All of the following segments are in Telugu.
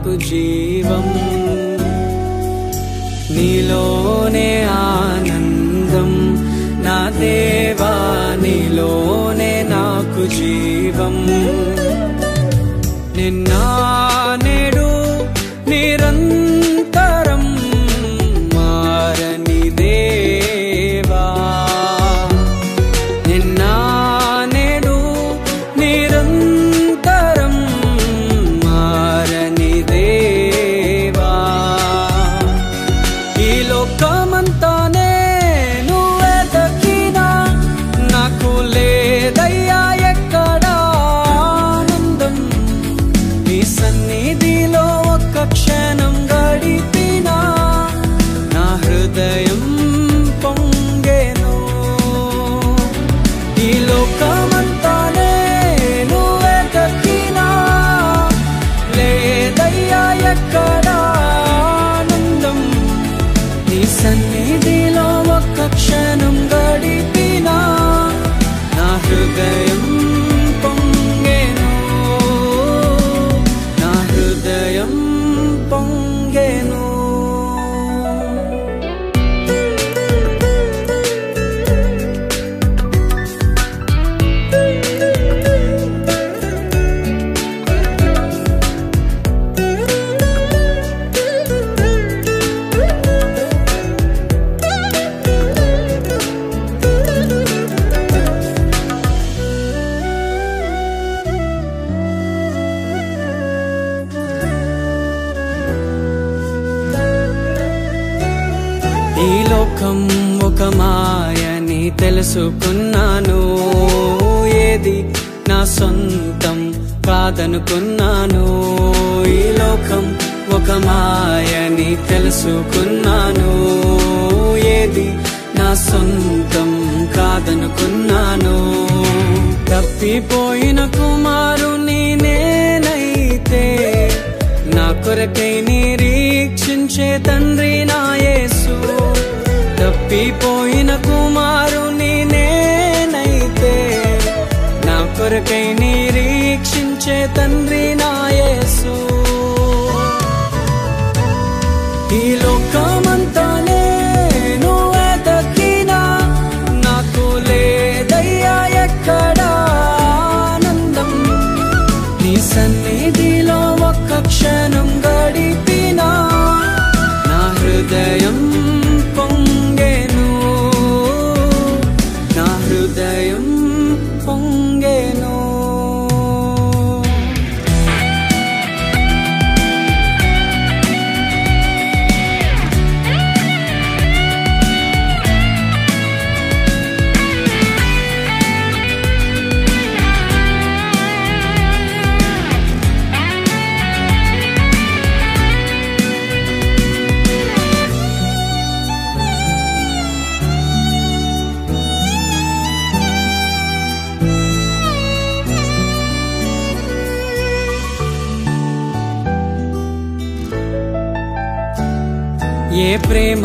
నాకు జీవం, నీలోనే ఆనందం నా దేవా, నీలోనే నాకు జీవం. నిన్న నేడు నిరంతరం మారని దేవా, నిన్న నేడు నిరంతరం మారని దేవా. ఈ లోకమంతానే నువ్వే దక్కినా నాకు లేదయ్యా ఎక్కడా ఆనందం. నీ సన్నిధిలో ఒక్క క్షణం గడిపినా నా హృదయం పొంగెను. ఈ లోకమంతానే నువ్వే దక్కినా లేదయ్యా ఎక్కడా ఆనందం. నీ సన్నిధిలో ఒక్క క్షణం గడిపినా నా హృదయం పొంగెను, నా హృదయం పొంగెను. ఈ లోకం ఒక మాయని తెలుసుకున్నాను, ఏది నా సొంతం కాదనుకున్నాను. ఈ లోకం ఒక మాయని తెలుసుకున్నాను, ఏది నా సొంతం కాదనుకున్నాను. తప్పిపోయిన కుమారుని నేనైతే నా కొరకై నిరీక్షించే తండ్రి నా యేసు. తప్పిపోయిన కుమారుని నేనైతే నా కొరకై నిరీక్షించే తండ్రి నా యేసు. ఈ లోకమంతానే నువ్వే దక్కినా నాకు లేదయ్యా ఎక్కడా ఆనందం. నీ సన్నిధిలో ఒక్క క్షణం గడిపినా నా హృదయం పొంగెను, నా హృదయం పొంగెను. ఏ ప్రేమ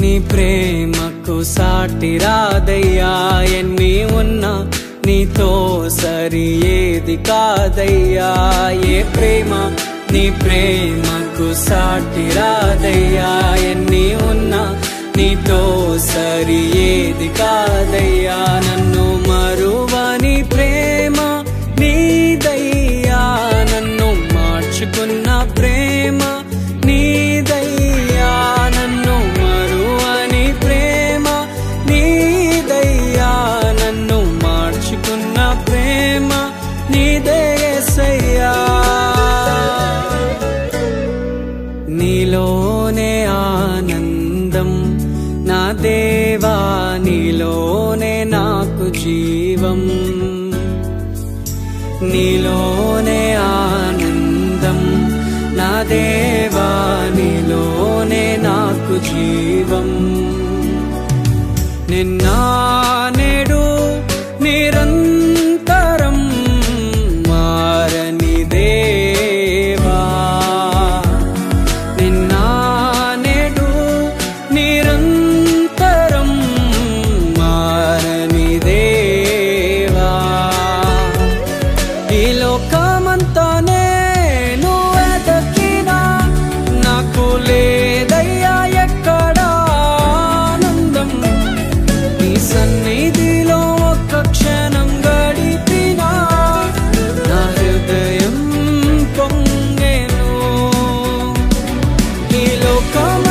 నీ ప్రేమకు సాటి రాదయ్యా, ఎన్ని ఉన్నా నీతో సరి ఏది కాదయ్యా. ఏ ప్రేమ నీ ప్రేమకు సాటి రాదయ్యా, ఎన్ని ఉన్నా నీతో సరి ఏది కాదయ్యా. నన్ను మరువని ప్రేమ నీదయ్యా, నన్ను మార్చుకున్న ప్రేమ నీదయ్యా. నన్ను మరువని ప్రేమ నీదయ్యా, నన్ను మార్చుకున్న ప్రేమ నీదే యేసయ్యా. నీలోనే ఆనందం నా దేవా, నీలోనే నాకు జీవం, నీలోనే ఆనందం నా దేవా, నీలోనే నాకు జీవం. నిన్న నేడు నిరంతరం మారని దేవా, నిన్న నేడు నిరంతరం మారని దేవా. ఈ లోకమంతానే నువ్వే దక్కినా Come